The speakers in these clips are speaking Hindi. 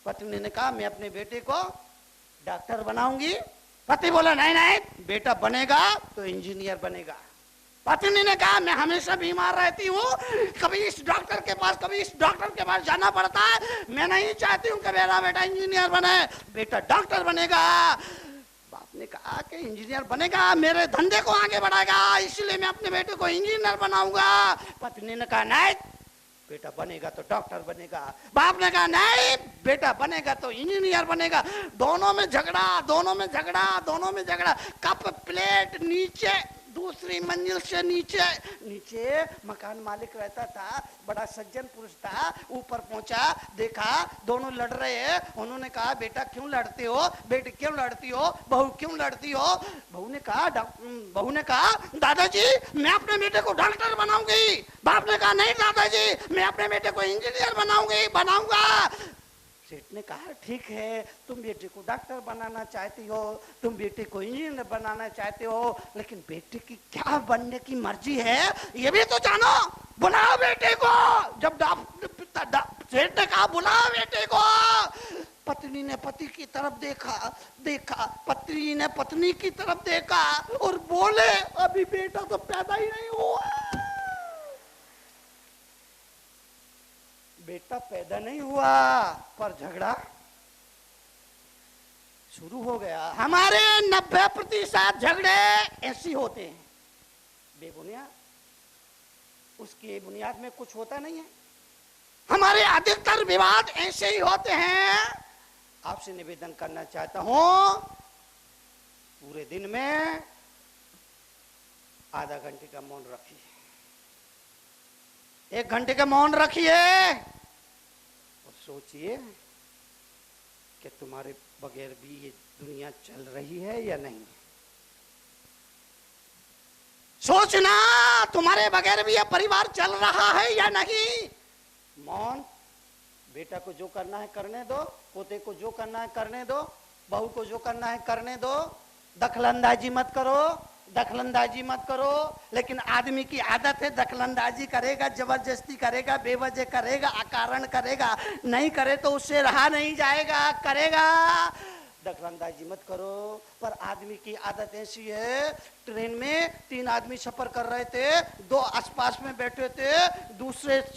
पत्नी ने कहा मैं अपने बेटे को डॉक्टर बनाऊंगी। पति बोला नहीं नहीं, बेटा बनेगा तो इंजीनियर बनेगा। पत्नी ने कहा मैं हमेशा बीमार रहती हूँ, कभी इस डॉक्टर के पास कभी इस डॉक्टर के पास जाना पड़ता है, मैं नहीं चाहती हूँ कि मेरा बेटा इंजीनियर बने, बेटा डॉक्टर बनेगा। बाप ने कहा कि इंजीनियर बनेगा मेरे धंधे को आगे बढ़ाएगा, इसलिए मैं अपने बेटे को इंजीनियर बनाऊंगा। पत्नी ने कहा नहीं, बेटा बनेगा तो डॉक्टर बनेगा। बाप ने कहा नहीं, बेटा बनेगा तो इंजीनियर बनेगा। दोनों में झगड़ा, दोनों में झगड़ा, दोनों में झगड़ा। कप प्लेट नीचे, दूसरी मंजिल से नीचे। नीचे मकान मालिक रहता था, बड़ा सज्जन पुरुष था। ऊपर पहुंचा, देखा दोनों लड़ रहे हैं। उन्होंने कहा बेटा क्यों लड़ते हो, बेटी क्यों लड़ती हो, बहू क्यों लड़ती हो। बहू ने कहा दादाजी मैं अपने बेटे को डॉक्टर बनाऊंगी। बाप ने कहा नहीं दादाजी मैं अपने बेटे को इंजीनियर बनाऊंगा। सेठ ने कहा ठीक है, तुम बेटे को डॉक्टर बनाना चाहती हो, तुम बेटे को इंजीनियर बनाना चाहते हो, लेकिन बेटे की क्या बनने की मर्जी है ये भी तो जानो। बुलाओ बेटे को। जब सेठ ने कहा बुलाओ बेटे को, पत्नी ने पति की तरफ देखा, पत्नी ने पत्नी की तरफ देखा और बोले अभी बेटा तो पैदा ही नहीं हुआ, बेटा पैदा नहीं हुआ, पर झगड़ा शुरू हो गया। हमारे 90% झगड़े ऐसे होते हैं, बेबुनियाद, उसकी बुनियाद में कुछ होता नहीं है। हमारे अधिकतर विवाद ऐसे ही होते हैं। आपसे निवेदन करना चाहता हूं, पूरे दिन में आधा घंटे का मौन रखिए, 1 घंटे का मौन रखिए और सोचिए कि तुम्हारे बगैर भी ये दुनिया चल रही है या नहीं। सोचना तुम्हारे बगैर भी यह परिवार चल रहा है या नहीं। मौन, बेटा को जो करना है करने दो, पोते को जो करना है करने दो, बहू को जो करना है करने दो, दखलंदाजी मत करो। लेकिन आदमी की आदत है दखलंदाजी करेगा, जबरदस्ती करेगा, बेवजह करेगा, अकारण करेगा, नहीं करे तो उससे रहा नहीं जाएगा, करेगा। दखलंदाजी मत करो। पर आदमी की आदत ऐसी है, ट्रेन में 3 आदमी सफर कर रहे थे, 2 आसपास में बैठे थे,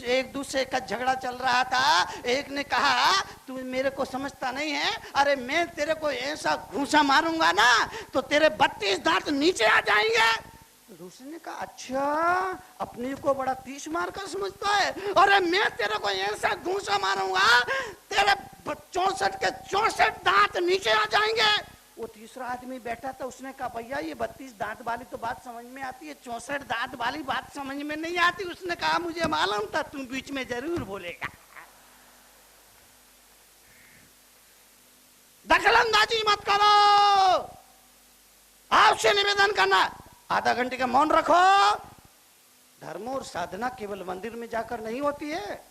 एक दूसरे का झगड़ा चल रहा था। एक ने कहा तू मेरे को समझता नहीं है, अरे मैं तेरे को ऐसा घूंसा मारूंगा ना तो तेरे 32 दांत नीचे आ जाएंगे। दूसरे ने कहा अच्छा, अपने को बड़ा 30 मार कर समझता है, अरे मैं तेरे को ऐसा घूंसा मारूंगा तेरे 64 के 64 दांत नीचे आ जाएंगे। वो तीसरा आदमी बैठा था, उसने कहा भैया ये 32 दांत वाली तो बात समझ में आती है, 64 दांत वाली बात समझ में नहीं आती। उसने कहा मुझे मालूम था तुम बीच में जरूर बोलेगा। दखलंदाजी मत करो। आपसे निवेदन करना, आधा घंटे का मौन रखो। धर्म और साधना केवल मंदिर में जाकर नहीं होती है,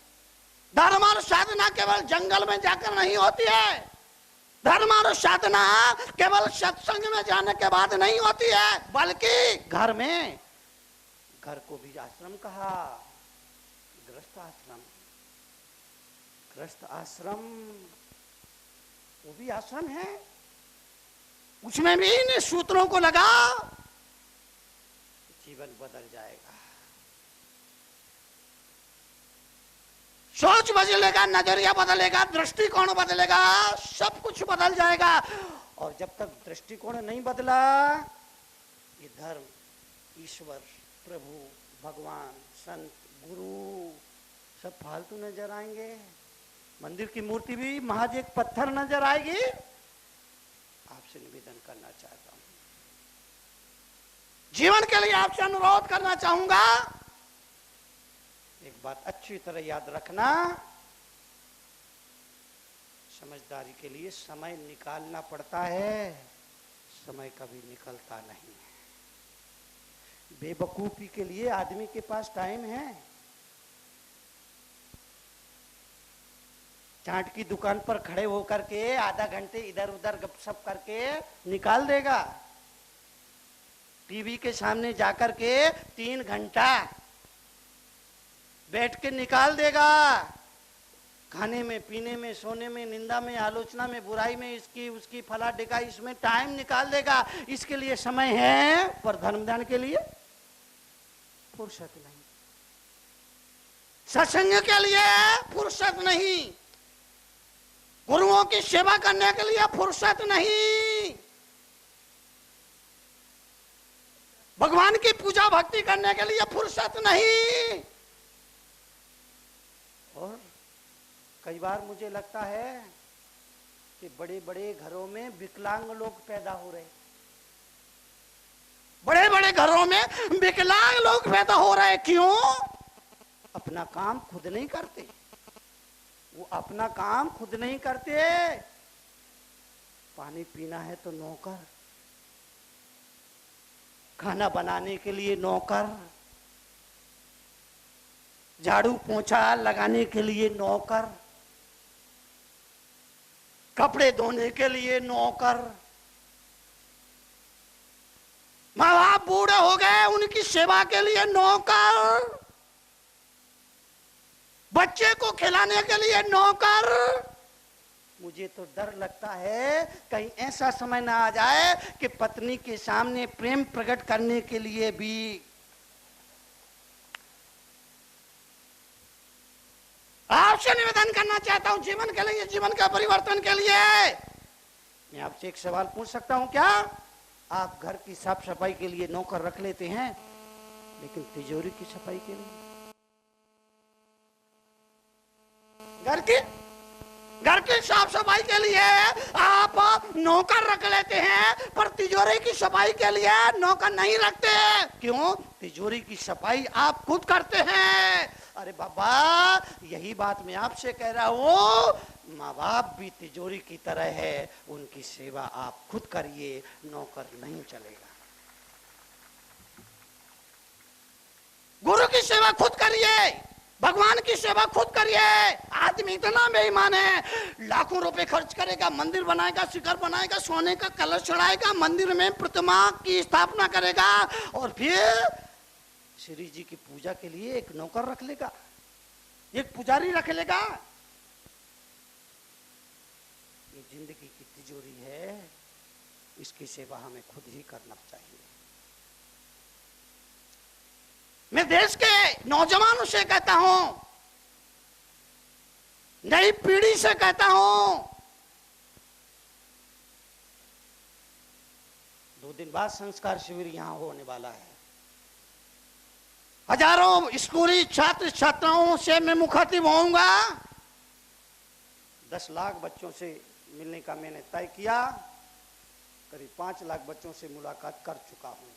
धर्म और साधना केवल जंगल में जाकर नहीं होती है, धर्म और साधना केवल सत्संग में जाने के बाद नहीं होती है, बल्कि घर में, घर को भी आश्रम कहा, गृहस्थ आश्रम वो भी आश्रम है, उसमें भी इन सूत्रों को लगा, जीवन बदल जाएगा। सोच बदलेगा, नजरिया बदलेगा, दृष्टिकोण बदलेगा, सब कुछ बदल जाएगा। और जब तक दृष्टिकोण नहीं बदला, ये धर्म, ईश्वर, प्रभु, भगवान, संत, गुरु सब फालतू नजर आएंगे। मंदिर की मूर्ति भी महज एक पत्थर नजर आएगी। आपसे निवेदन करना चाहता हूं, जीवन के लिए आपसे अनुरोध करना चाहूंगा, एक बात अच्छी तरह याद रखना, समझदारी के लिए समय निकालना पड़ता है, समय कभी निकलता नहीं है। बेवकूफी के लिए आदमी के पास टाइम है। चाट की दुकान पर खड़े होकर के आधा घंटे इधर उधर गपशप करके निकाल देगा, टीवी के सामने जाकर के 3 घंटा बैठ के निकाल देगा, खाने में, पीने में, सोने में, निंदा में, आलोचना में, बुराई में, इसकी उसकी फला ढिका, इसमें टाइम निकाल देगा। इसके लिए समय है, पर धर्म ध्यान के लिए फुर्सत नहीं, सत्संग के लिए फुर्सत नहीं, गुरुओं की सेवा करने के लिए फुर्सत नहीं, भगवान की पूजा भक्ति करने के लिए फुर्सत नहीं। और कई बार मुझे लगता है कि बड़े बड़े घरों में विकलांग लोग पैदा हो रहे, बड़े बड़े घरों में विकलांग लोग पैदा हो रहे। क्यों? अपना काम खुद नहीं करते, वो अपना काम खुद नहीं करते। पानी पीना है तो नौकर, खाना बनाने के लिए नौकर, झाड़ू पोंछा लगाने के लिए नौकर, कपड़े धोने के लिए नौकर। माँ बाप बूढ़े हो गए, उनकी सेवा के लिए नौकर, बच्चे को खिलाने के लिए नौकर। मुझे तो डर लगता है कहीं ऐसा समय ना आ जाए कि पत्नी के सामने प्रेम प्रकट करने के लिए भी आपसे निवेदन करना चाहता हूं, जीवन के लिए, जीवन के परिवर्तन के लिए मैं आपसे एक सवाल पूछ सकता हूं क्या? आप घर की साफ सफाई के लिए नौकर रख लेते हैं, लेकिन तिजोरी की सफाई के लिए, घर की साफ सफाई के लिए आप नौकर रख लेते हैं, पर तिजोरी की सफाई के लिए नौकर नहीं रखते। क्यों? तिजोरी की सफाई आप खुद करते हैं। अरे बाबा, यही बात मैं आपसे कह रहा हूं, माँ बाप भी तिजोरी की तरह है, उनकी सेवा आप खुद करिए, नौकर नहीं चलेगा। गुरु की सेवा खुद करिए, भगवान की सेवा खुद करिए। आदमी इतना बेईमान है, लाखों रुपए खर्च करेगा, मंदिर बनाएगा, शिखर बनाएगा, सोने का कलश चढ़ाएगा, मंदिर में प्रतिमा की स्थापना करेगा, और फिर श्री जी की पूजा के लिए एक नौकर रख लेगा, एक पुजारी रख लेगा। ये जिंदगी की तिजोरी है, इसकी सेवा हमें खुद ही करना चाहिए। मैं देश के नौजवानों से कहता हूं, नई पीढ़ी से कहता हूं, 2 दिन बाद संस्कार शिविर यहां होने वाला है। हजारों स्कूली छात्र छात्राओं से मैं मुखातिब होऊंगा। 10 लाख बच्चों से मिलने का मैंने तय किया, करीब 5 लाख बच्चों से मुलाकात कर चुका हूं।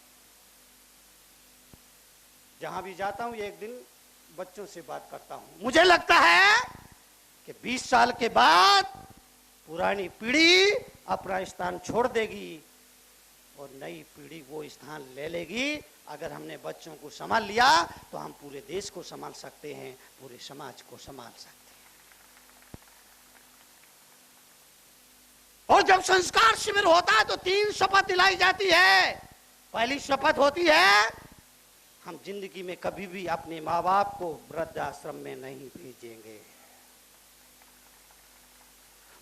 जहां भी जाता हूं एक दिन बच्चों से बात करता हूं। मुझे लगता है कि 20 साल के बाद पुरानी पीढ़ी अपना स्थान छोड़ देगी और नई पीढ़ी वो स्थान ले लेगी। अगर हमने बच्चों को संभाल लिया तो हम पूरे देश को संभाल सकते हैं, पूरे समाज को संभाल सकते हैं। और जब संस्कार शिविर होता है तो 3 शपथ दिलाई जाती है। पहली शपथ होती है, हम जिंदगी में कभी भी अपने माँ बाप को वृद्धाश्रम में नहीं भेजेंगे।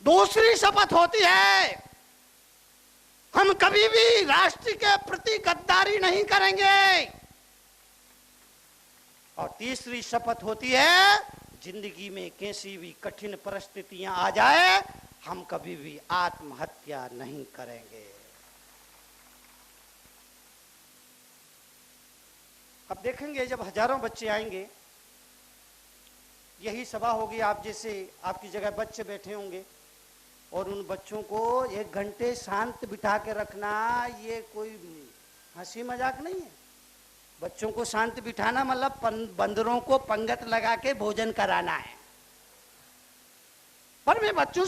दूसरी शपथ होती है, हम कभी भी राष्ट्र के प्रति गद्दारी नहीं करेंगे। और तीसरी शपथ होती है, जिंदगी में कैसी भी कठिन परिस्थितियां आ जाए, हम कभी भी आत्महत्या नहीं करेंगे। अब देखेंगे जब हजारों बच्चे आएंगे, यही सभा होगी, आप जैसे आपकी जगह बच्चे बैठे होंगे, और उन बच्चों को 1 घंटे शांत बिठा के रखना, ये कोई हंसी मजाक नहीं है। बच्चों को शांत बिठाना मतलब बंदरों को पंगत लगा के भोजन कराना है। पर मैं बच्चों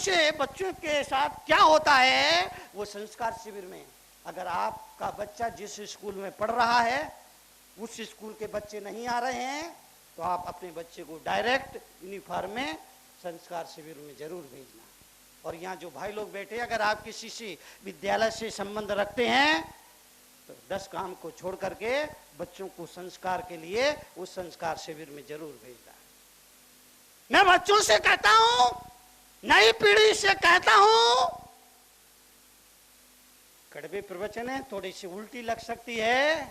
के साथ क्या होता है, वो संस्कार शिविर में, अगर आपका बच्चा जिस स्कूल में पढ़ रहा है उस स्कूल के बच्चे नहीं आ रहे हैं, तो आप अपने बच्चे को डायरेक्ट यूनिफॉर्म में संस्कार शिविर में जरूर भेजना। और यहाँ जो भाई लोग बैठे, अगर आप किसी से विद्यालय से संबंध रखते हैं तो 10 काम को छोड़ करके बच्चों को संस्कार के लिए उस संस्कार शिविर में जरूर भेजना। मैं बच्चों से कहता हूं, नई पीढ़ी से कहता हूं, कड़वे प्रवचन है, थोड़ी सी उल्टी लग सकती है,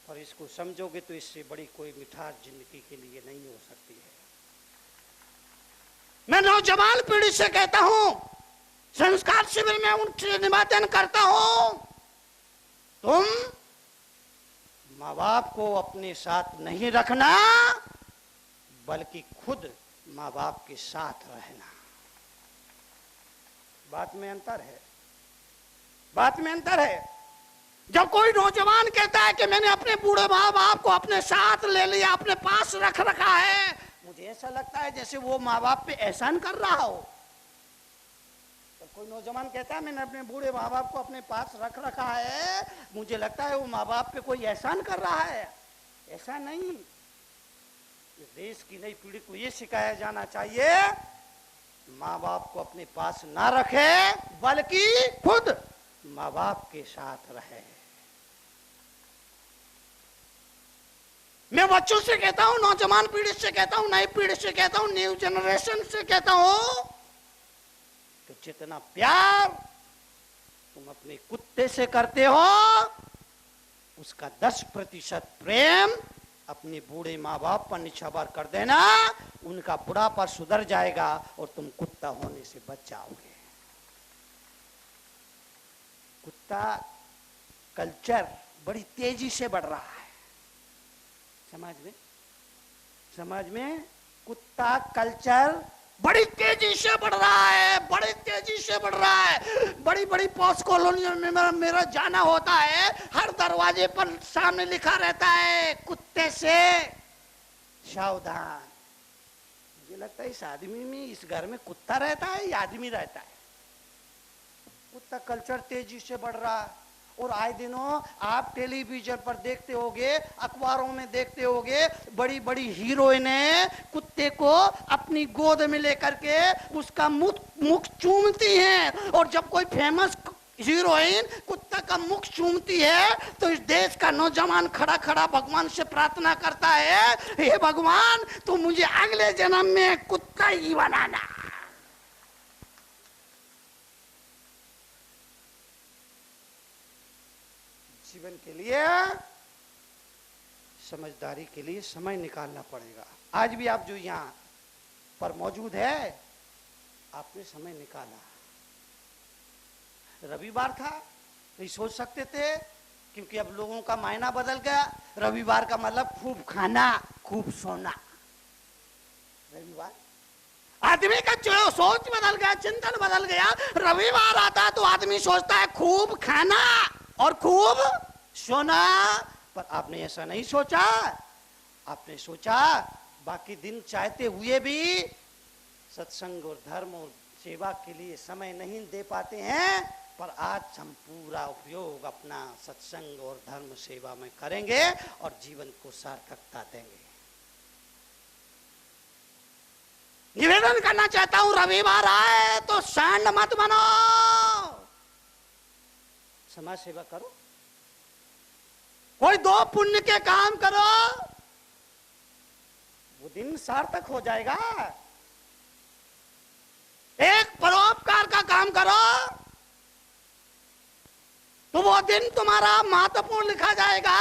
पर इसको समझोगे तो इससे बड़ी कोई मिठास जिंदगी के लिए नहीं हो सकती है। मैं नौजवान पीढ़ी से कहता हूं, संस्कार शिविर में उनसे निवेदन करता हूं, तुम माँ बाप को अपने साथ नहीं रखना, बल्कि खुद माँ बाप के साथ रहना। बात में अंतर है, बात में अंतर है। जब कोई नौजवान कहता है कि मैंने अपने बूढ़े माँ बाप को अपने साथ ले लिया, अपने पास रख रखा है, मुझे ऐसा लगता है जैसे वो माँ बाप पे एहसान कर रहा हो। तो कोई नौजवान कहता है मैंने अपने बूढ़े माँ बाप को अपने पास रख रखा है, मुझे लगता है वो माँ बाप पे कोई एहसान कर रहा है। ऐसा नहीं। इस देश की नई पीढ़ी को ये सिखाया जाना चाहिए, माँ बाप को अपने पास ना रखे, बल्कि खुद माँ बाप के साथ रहे। मैं बच्चों से कहता हूं, नौजवान पीढ़ी से कहता हूं, नई पीढ़ी से कहता हूं, न्यू जनरेशन से कहता हूं कि जितना प्यार तुम अपने कुत्ते से करते हो, उसका 10% प्रेम अपने बूढ़े माँ बाप पर निछावर कर देना, उनका बुढ़ापा सुधर जाएगा और तुम कुत्ता होने से बच जाओगे। कुत्ता कल्चर बड़ी तेजी से बढ़ रहा है समाज में कुत्ता कल्चर बड़ी तेजी से बढ़ रहा है, बड़ी तेजी से बढ़ रहा है। बड़ी बड़ी पॉश कॉलोनियों में मेरा जाना होता है, हर दरवाजे पर सामने लिखा रहता है, कुत्ते से सावधान। मुझे लगता है इस आदमी में, इस घर में कुत्ता रहता है या आदमी रहता है। कुत्ता कल्चर तेजी से बढ़ रहा है। और आए दिनों आप टेलीविजन पर देखते होंगे, अखबारों में देखते होंगे, बड़ी बड़ी हीरोइनें कुत्ते को अपनी गोद में लेकर के उसका मुख चूमती हैं। और जब कोई फेमस हीरोइन कुत्ता का मुख चूमती है तो इस देश का नौजवान खड़ा खड़ा भगवान से प्रार्थना करता है, हे भगवान तू मुझे अगले जन्म में कुत्ता ही बनाना। जीवन के लिए, समझदारी के लिए समय निकालना पड़ेगा। आज भी आप जो यहाँ पर मौजूद है, आपने समय निकाला। रविवार था, नहीं सोच सकते थे, क्योंकि अब लोगों का मायना बदल गया। रविवार का मतलब खूब खाना, खूब सोना। रविवार आदमी का जो सोच बदल गया, चिंतन बदल गया। रविवार आता तो आदमी सोचता है खूब खाना और खूब सोना। पर आपने ऐसा नहीं सोचा। आपने सोचा बाकी दिन चाहते हुए भी सत्संग और धर्म और सेवा के लिए समय नहीं दे पाते हैं, पर आज हम पूरा उपयोग अपना सत्संग और धर्म सेवा में करेंगे और जीवन को सार्थकता देंगे। निवेदन करना चाहता हूं, रविवार आए तो सांड मत बनो, समाज सेवा करो, कोई 2 पुण्य के काम करो, वो दिन सार्थक हो जाएगा। एक परोपकार का काम करो तो वो दिन तुम्हारा महत्वपूर्ण लिखा जाएगा।